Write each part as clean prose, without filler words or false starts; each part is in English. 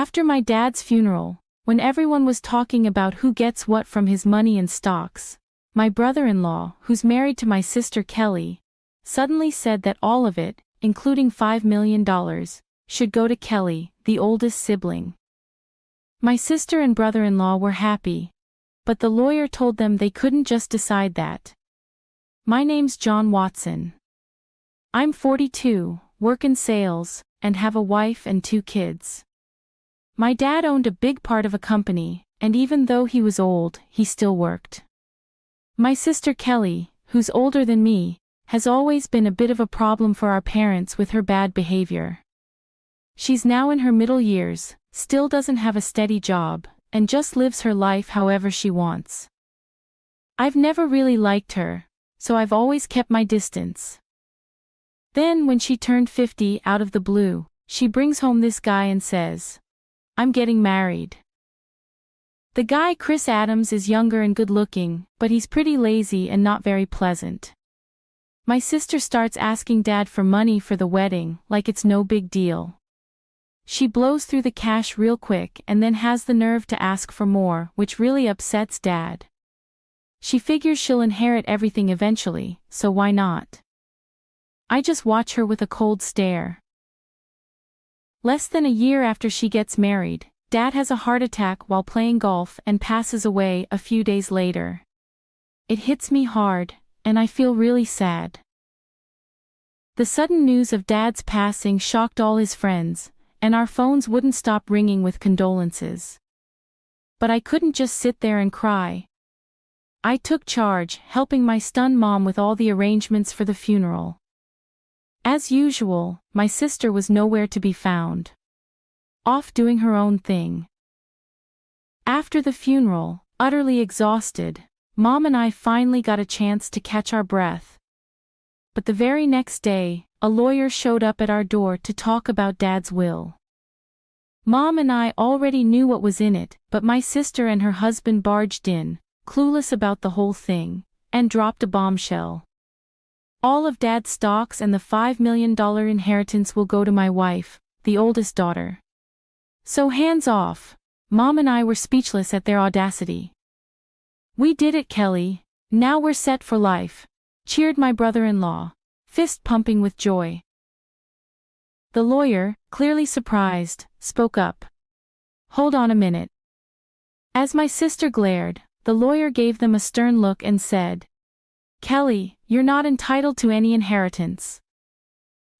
After my dad's funeral, when everyone was talking about who gets what from his money and stocks, my brother-in-law, who's married to my sister Kelly, suddenly said that all of it, including $5 million, should go to Kelly, the oldest sibling. My sister and brother-in-law were happy, but the lawyer told them they couldn't just decide that. My name's John Watson. I'm 42, work in sales, and have a wife and 2 kids. My dad owned a big part of a company, and even though he was old, he still worked. My sister Kelly, who's older than me, has always been a bit of a problem for our parents with her bad behavior. She's now in her middle years, still doesn't have a steady job, and just lives her life however she wants. I've never really liked her, so I've always kept my distance. Then when she turned 50 out of the blue, she brings home this guy and says, "I'm getting married." The guy, Chris Adams, is younger and good-looking, but he's pretty lazy and not very pleasant. My sister starts asking Dad for money for the wedding, like it's no big deal. She blows through the cash real quick and then has the nerve to ask for more, which really upsets Dad. She figures she'll inherit everything eventually, so why not? I just watch her with a cold stare. Less than a year after she gets married, Dad has a heart attack while playing golf and passes away a few days later. It hits me hard, and I feel really sad. The sudden news of Dad's passing shocked all his friends, and our phones wouldn't stop ringing with condolences. But I couldn't just sit there and cry. I took charge, helping my stunned mom with all the arrangements for the funeral. As usual, my sister was nowhere to be found. Off doing her own thing. After the funeral, utterly exhausted, Mom and I finally got a chance to catch our breath. But the very next day, a lawyer showed up at our door to talk about Dad's will. Mom and I already knew what was in it, but my sister and her husband barged in, clueless about the whole thing, and dropped a bombshell. All of Dad's stocks and the $5 million inheritance will go to my wife, the oldest daughter. So hands off. Mom and I were speechless at their audacity. "We did it, Kelly. Now we're set for life," cheered my brother-in-law, fist pumping with joy. The lawyer, clearly surprised, spoke up. "Hold on a minute." As my sister glared, the lawyer gave them a stern look and said, "Kelly, you're not entitled to any inheritance."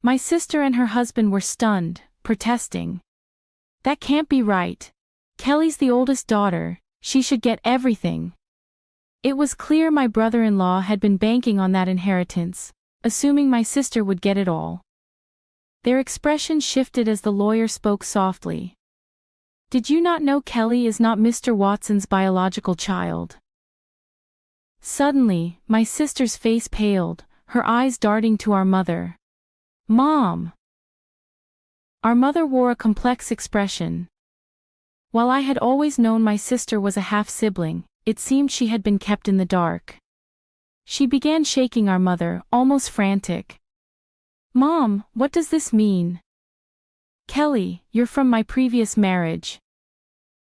My sister and her husband were stunned, protesting. "That can't be right. Kelly's the oldest daughter, she should get everything." It was clear my brother-in-law had been banking on that inheritance, assuming my sister would get it all. Their expression shifted as the lawyer spoke softly. "Did you not know Kelly is not Mr. Watson's biological child?" Suddenly, my sister's face paled, her eyes darting to our mother. "Mom!" Our mother wore a complex expression. While I had always known my sister was a half-sibling, it seemed she had been kept in the dark. She began shaking our mother, almost frantic. "Mom, what does this mean?" "Kelly, you're from my previous marriage,"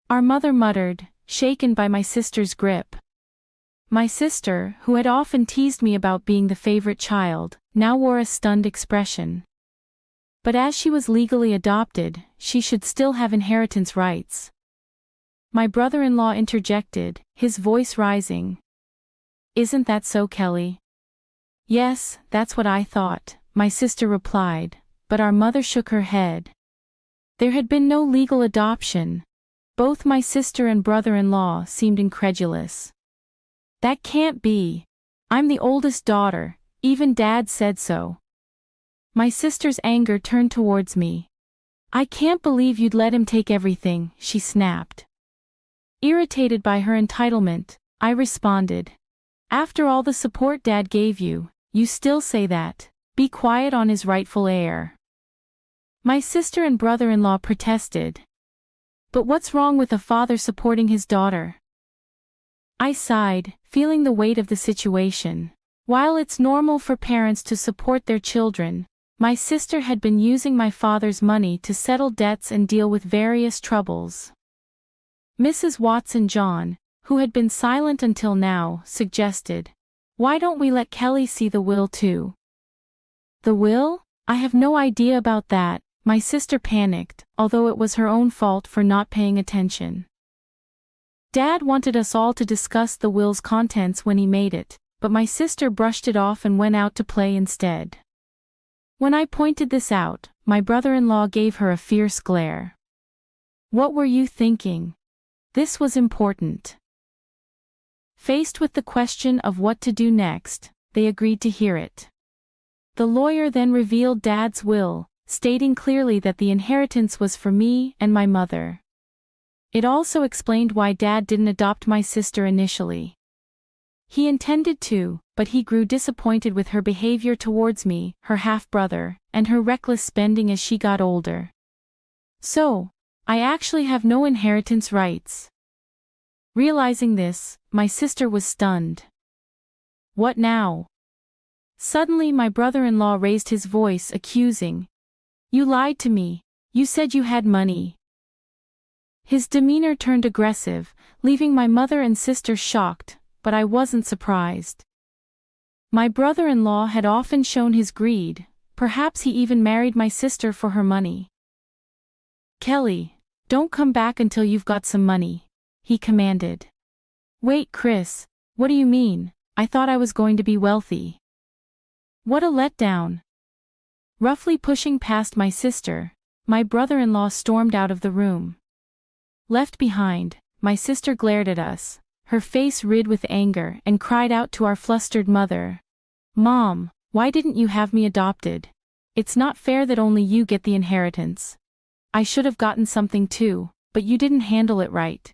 our mother muttered, shaken by my sister's grip. My sister, who had often teased me about being the favorite child, now wore a stunned expression. But as she was legally adopted, she should still have inheritance rights. My brother-in-law interjected, his voice rising. "Isn't that so, Kelly?" "Yes, that's what I thought," my sister replied, but our mother shook her head. There had been no legal adoption. Both my sister and brother-in-law seemed incredulous. "That can't be. I'm the oldest daughter, even Dad said so." My sister's anger turned towards me. "I can't believe you'd let him take everything," she snapped. Irritated by her entitlement, I responded. "After all the support Dad gave you, you still say that. Be quiet on his rightful heir." My sister and brother-in-law protested. "But what's wrong with a father supporting his daughter?" I sighed, feeling the weight of the situation. While it's normal for parents to support their children, My sister had been using my father's money to settle debts and deal with various troubles. Mrs. Watson John, who had been silent until now, suggested, "Why don't we let Kelly see the will too?" "The will? I have no idea about that," my sister panicked, although it was her own fault for not paying attention. Dad wanted us all to discuss the will's contents when he made it, but my sister brushed it off and went out to play instead. When I pointed this out, my brother-in-law gave her a fierce glare. "What were you thinking?" This was important. Faced with the question of what to do next, they agreed to hear it. The lawyer then revealed Dad's will, stating clearly that the inheritance was for me and my mother. It also explained why Dad didn't adopt my sister initially. He intended to, but he grew disappointed with her behavior towards me, her half-brother, and her reckless spending as she got older. "So, I actually have no inheritance rights." Realizing this, my sister was stunned. "What now?" Suddenly my brother-in-law raised his voice, accusing, "You lied to me. You said you had money." His demeanor turned aggressive, leaving my mother and sister shocked, but I wasn't surprised. My brother-in-law had often shown his greed, perhaps he even married my sister for her money. "Kelly, don't come back until you've got some money," he commanded. "Wait, Chris, what do you mean? I thought I was going to be wealthy." What a letdown. Roughly pushing past my sister, my brother-in-law stormed out of the room. Left behind, my sister glared at us, her face red with anger, and cried out to our flustered mother, "Mom, why didn't you have me adopted? It's not fair that only you get the inheritance. I should have gotten something too, but you didn't handle it right.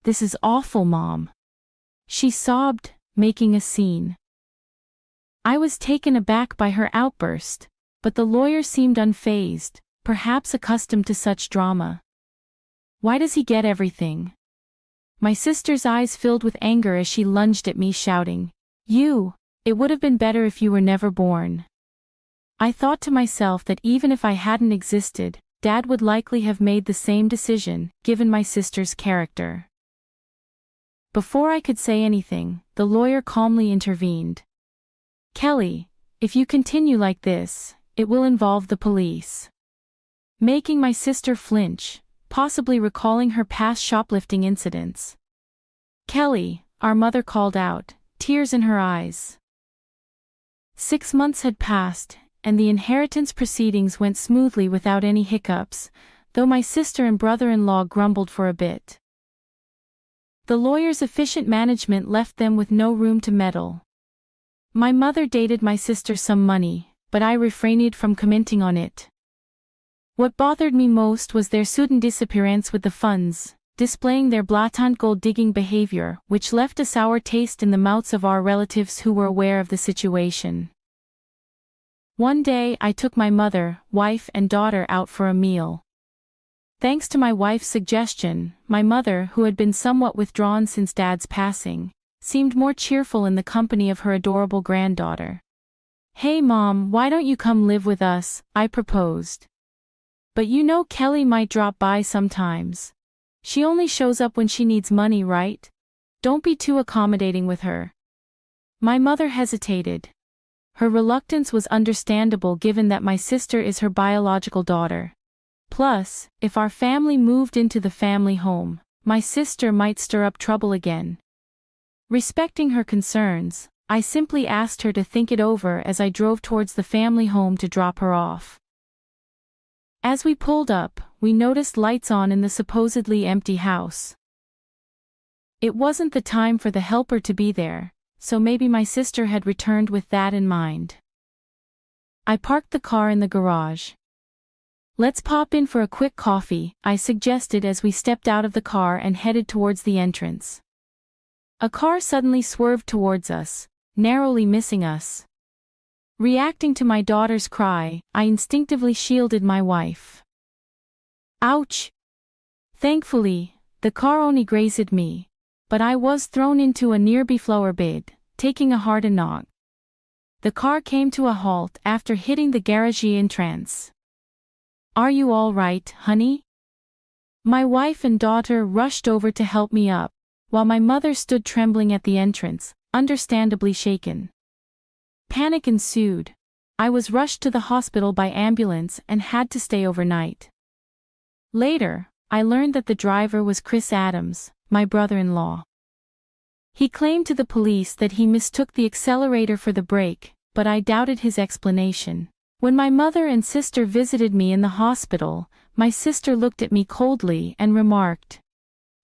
This is awful, Mom." She sobbed, making a scene. I was taken aback by her outburst, but the lawyer seemed unfazed, perhaps accustomed to such drama. "Why does he get everything?" My sister's eyes filled with anger as she lunged at me, shouting, It would have been better if you were never born." I thought to myself that even if I hadn't existed, Dad would likely have made the same decision, given my sister's character. Before I could say anything, the lawyer calmly intervened. "Kelly, if you continue like this, it will involve the police." Making my sister flinch, possibly recalling her past shoplifting incidents. "Kelly," our mother called out, tears in her eyes. 6 months had passed, and the inheritance proceedings went smoothly without any hiccups, though my sister and brother-in-law grumbled for a bit. The lawyer's efficient management left them with no room to meddle. My mother dated my sister some money, but I refrained from commenting on it. What bothered me most was their sudden disappearance with the funds, displaying their blatant gold-digging behavior, which left a sour taste in the mouths of our relatives who were aware of the situation. One day I took my mother, wife and daughter out for a meal. Thanks to my wife's suggestion, my mother, who had been somewhat withdrawn since Dad's passing, seemed more cheerful in the company of her adorable granddaughter. "Hey Mom, why don't you come live with us?" I proposed. "But you know Kelly might drop by sometimes. She only shows up when she needs money, right? Don't be too accommodating with her." My mother hesitated. Her reluctance was understandable given that my sister is her biological daughter. Plus, if our family moved into the family home, my sister might stir up trouble again. Respecting her concerns, I simply asked her to think it over as I drove towards the family home to drop her off. As we pulled up, we noticed lights on in the supposedly empty house. It wasn't the time for the helper to be there, so maybe my sister had returned with that in mind. I parked the car in the garage. "Let's pop in for a quick coffee," I suggested as we stepped out of the car and headed towards the entrance. A car suddenly swerved towards us, narrowly missing us. Reacting to my daughter's cry, I instinctively shielded my wife. Ouch! Thankfully, the car only grazed me, but I was thrown into a nearby flower bed, taking a hard knock. The car came to a halt after hitting the garage entrance. "Are you all right, honey?" My wife and daughter rushed over to help me up, while my mother stood trembling at the entrance, understandably shaken. Panic ensued. I was rushed to the hospital by ambulance and had to stay overnight. Later, I learned that the driver was Chris Adams, my brother-in-law. He claimed to the police that he mistook the accelerator for the brake, but I doubted his explanation. When my mother and sister visited me in the hospital, my sister looked at me coldly and remarked,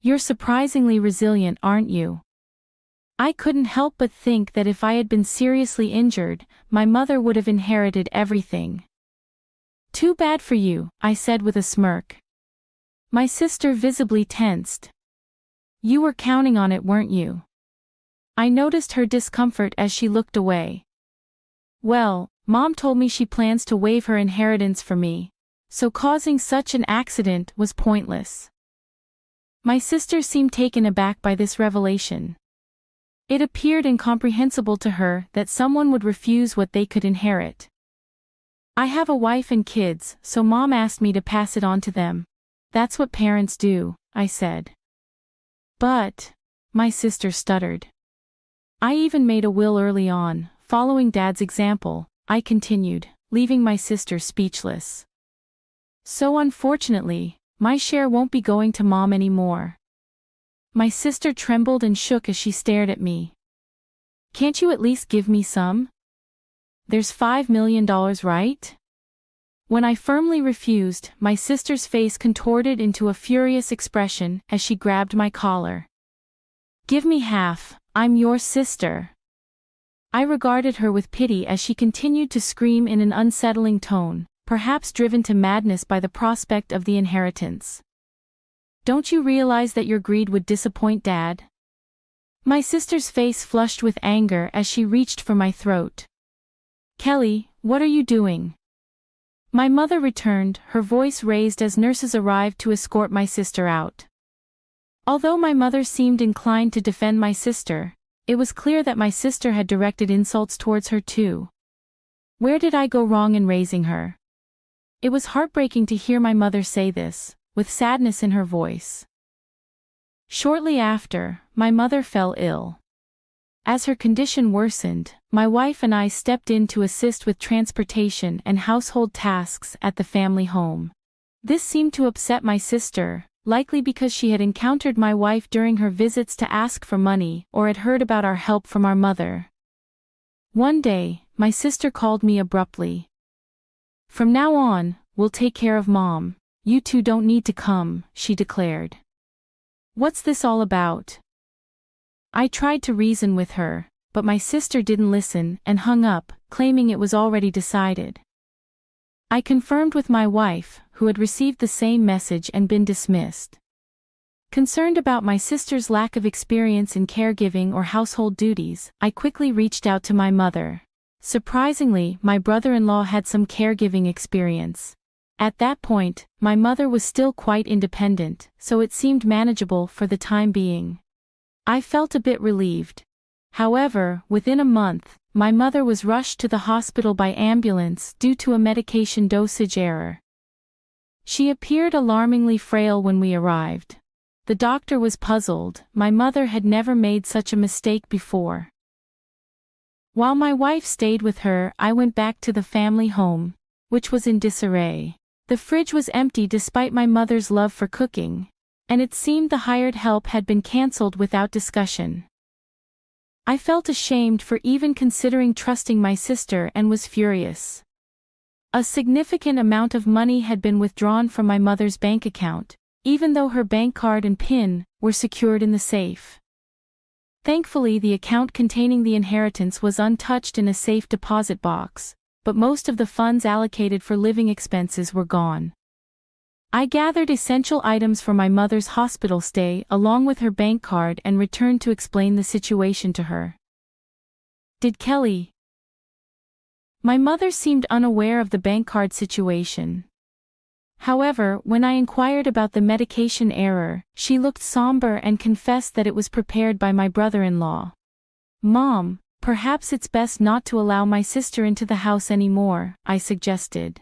"You're surprisingly resilient, aren't you?" I couldn't help but think that if I had been seriously injured, my mother would have inherited everything. "Too bad for you," I said with a smirk. My sister visibly tensed. "You were counting on it, weren't you?" I noticed her discomfort as she looked away. "Well, Mom told me she plans to waive her inheritance for me, so causing such an accident was pointless." My sister seemed taken aback by this revelation. It appeared incomprehensible to her that someone would refuse what they could inherit. "I have a wife and kids, so Mom asked me to pass it on to them. That's what parents do," I said. "But," my sister stuttered. "I even made a will early on, following Dad's example," I continued, leaving my sister speechless. "So unfortunately, my share won't be going to Mom anymore." My sister trembled and shook as she stared at me. "Can't you at least give me some? There's $5 million, right?" When I firmly refused, my sister's face contorted into a furious expression as she grabbed my collar. "Give me half, I'm your sister." I regarded her with pity as she continued to scream in an unsettling tone, perhaps driven to madness by the prospect of the inheritance. "Don't you realize that your greed would disappoint Dad?" My sister's face flushed with anger as she reached for my throat. "Kelly, what are you doing?" My mother returned, her voice raised as nurses arrived to escort my sister out. Although my mother seemed inclined to defend my sister, it was clear that my sister had directed insults towards her too. Where did I go wrong in raising her? It was heartbreaking to hear my mother say this, with sadness in her voice. Shortly after, my mother fell ill. As her condition worsened, my wife and I stepped in to assist with transportation and household tasks at the family home. This seemed to upset my sister, likely because she had encountered my wife during her visits to ask for money or had heard about our help from our mother. One day, my sister called me abruptly. "From now on, we'll take care of Mom. You two don't need to come," she declared. "What's this all about?" I tried to reason with her, but my sister didn't listen and hung up, claiming it was already decided. I confirmed with my wife, who had received the same message and been dismissed. Concerned about my sister's lack of experience in caregiving or household duties, I quickly reached out to my mother. Surprisingly, my brother-in-law had some caregiving experience. At that point, my mother was still quite independent, so it seemed manageable for the time being. I felt a bit relieved. However, within a month, my mother was rushed to the hospital by ambulance due to a medication dosage error. She appeared alarmingly frail when we arrived. The doctor was puzzled, my mother had never made such a mistake before. While my wife stayed with her, I went back to the family home, which was in disarray. The fridge was empty despite my mother's love for cooking, and it seemed the hired help had been cancelled without discussion. I felt ashamed for even considering trusting my sister and was furious. A significant amount of money had been withdrawn from my mother's bank account, even though her bank card and PIN were secured in the safe. Thankfully, the account containing the inheritance was untouched in a safe deposit box, but most of the funds allocated for living expenses were gone. I gathered essential items for my mother's hospital stay along with her bank card and returned to explain the situation to her. "Did Kelly?" My mother seemed unaware of the bank card situation. However, when I inquired about the medication error, she looked somber and confessed that it was prepared by my brother-in-law. "Mom, Perhaps it's best not to allow my sister into the house anymore, I suggested.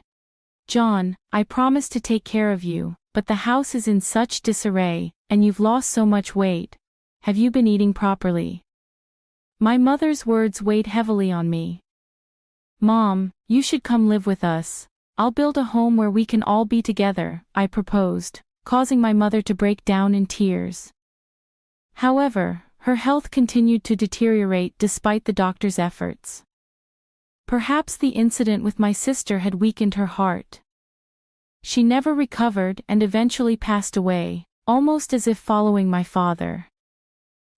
John, I promise to take care of you, but the house is in such disarray, and you've lost so much weight. Have you been eating properly? My mother's words weighed heavily on me. Mom, you should come live with us. I'll build a home where we can all be together, I proposed, causing my mother to break down in tears. However, her health continued to deteriorate despite the doctor's efforts. Perhaps the incident with my sister had weakened her heart. She never recovered and eventually passed away, almost as if following my father.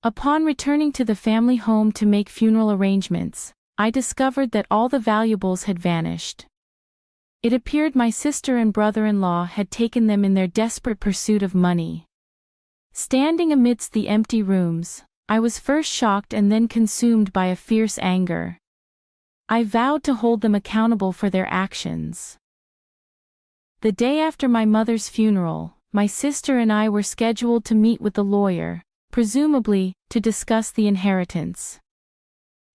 Upon returning to the family home to make funeral arrangements, I discovered that all the valuables had vanished. It appeared my sister and brother-in-law had taken them in their desperate pursuit of money. Standing amidst the empty rooms, I was first shocked and then consumed by a fierce anger. I vowed to hold them accountable for their actions. The day after my mother's funeral, my sister and I were scheduled to meet with the lawyer, presumably, to discuss the inheritance.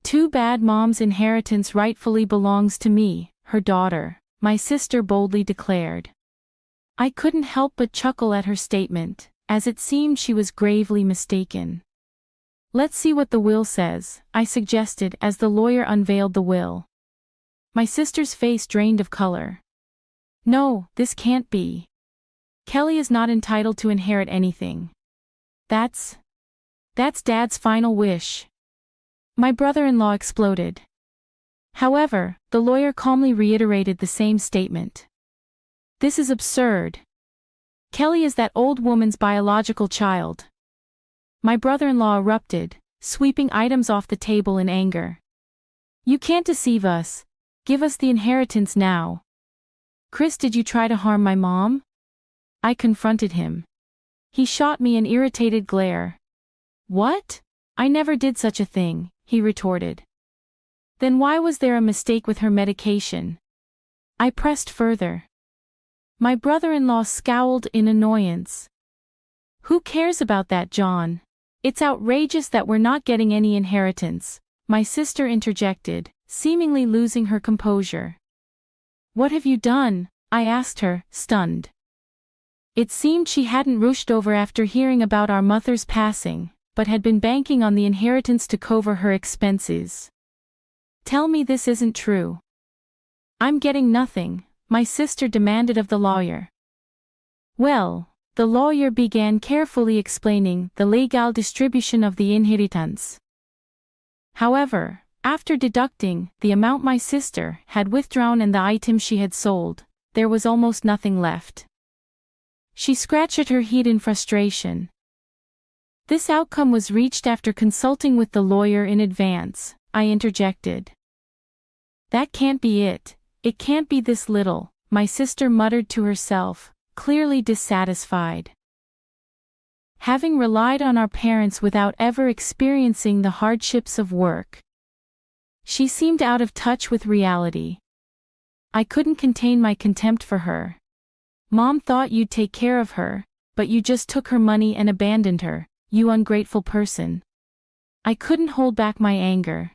Too bad Mom's inheritance rightfully belongs to me, her daughter, my sister boldly declared. I couldn't help but chuckle at her statement, as it seemed she was gravely mistaken. Let's see what the will says, I suggested as the lawyer unveiled the will. My sister's face drained of color. No, this can't be. Kelly is not entitled to inherit anything. That's Dad's final wish. My brother-in-law exploded. However, the lawyer calmly reiterated the same statement. This is absurd. Kelly is that old woman's biological child. My brother-in-law erupted, sweeping items off the table in anger. You can't deceive us. Give us the inheritance now. Chris, did you try to harm my mom? I confronted him. He shot me an irritated glare. What? I never did such a thing, he retorted. Then why was there a mistake with her medication? I pressed further. My brother-in-law scowled in annoyance. Who cares about that, John? It's outrageous that we're not getting any inheritance, my sister interjected, seemingly losing her composure. What have you done? I asked her, stunned. It seemed she hadn't rushed over after hearing about our mother's passing, but had been banking on the inheritance to cover her expenses. Tell me this isn't true. I'm getting nothing, my sister demanded of the lawyer. Well, the lawyer began carefully explaining the legal distribution of the inheritance. However, after deducting the amount my sister had withdrawn and the items she had sold, there was almost nothing left. She scratched her head in frustration. This outcome was reached after consulting with the lawyer in advance, I interjected. That can't be it. It can't be this little, my sister muttered to herself, clearly dissatisfied. Having relied on our parents without ever experiencing the hardships of work, she seemed out of touch with reality. I couldn't contain my contempt for her. Mom thought you'd take care of her, but you just took her money and abandoned her, you ungrateful person. I couldn't hold back my anger.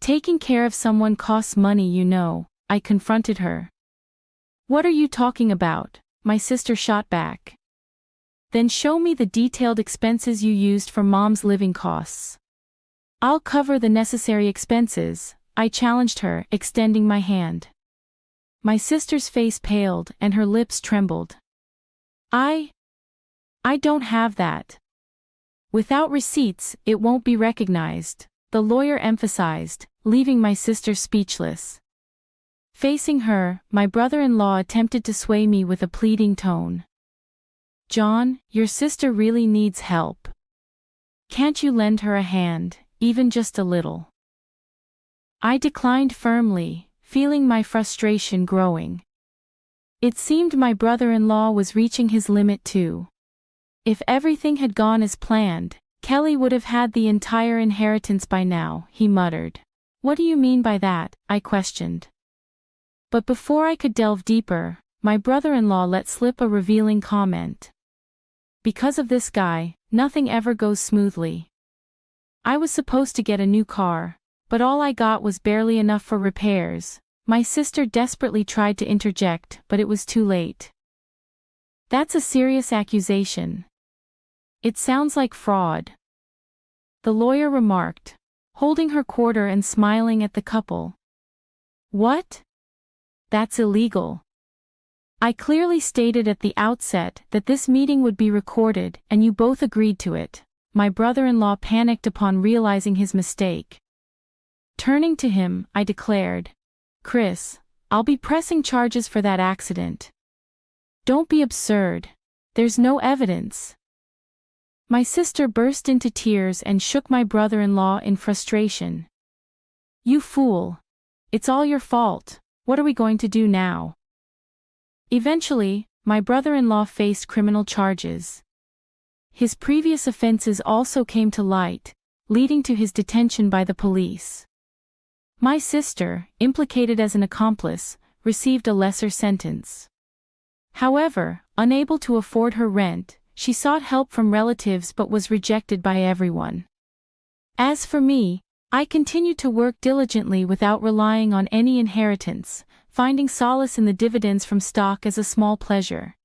Taking care of someone costs money, you know, I confronted her. What are you talking about? My sister shot back. Then show me the detailed expenses you used for Mom's living costs. I'll cover the necessary expenses, I challenged her, extending my hand. My sister's face paled and her lips trembled. I don't have that. Without receipts, it won't be recognized, the lawyer emphasized, leaving my sister speechless. Facing her, my brother-in-law attempted to sway me with a pleading tone. John, your sister really needs help. Can't you lend her a hand, even just a little? I declined firmly, feeling my frustration growing. It seemed my brother-in-law was reaching his limit too. If everything had gone as planned, Kelly would have had the entire inheritance by now, he muttered. What do you mean by that? I questioned. But before I could delve deeper, my brother-in-law let slip a revealing comment. Because of this guy, nothing ever goes smoothly. I was supposed to get a new car, But all I got was barely enough for repairs. My sister desperately tried to interject, but it was too late. That's a serious accusation. It sounds like fraud, the lawyer remarked, holding her quarter and smiling at the couple. What? That's illegal. I clearly stated at the outset that this meeting would be recorded, and you both agreed to it. My brother-in-law panicked upon realizing his mistake. Turning to him, I declared, Chris, I'll be pressing charges for that accident. Don't be absurd. There's no evidence. My sister burst into tears and shook my brother-in-law in frustration. You fool. It's all your fault. What are we going to do now? Eventually, my brother-in-law faced criminal charges. His previous offenses also came to light, leading to his detention by the police. My sister, implicated as an accomplice, received a lesser sentence. However, unable to afford her rent, she sought help from relatives but was rejected by everyone. As for me, I continued to work diligently without relying on any inheritance, finding solace in the dividends from stock as a small pleasure.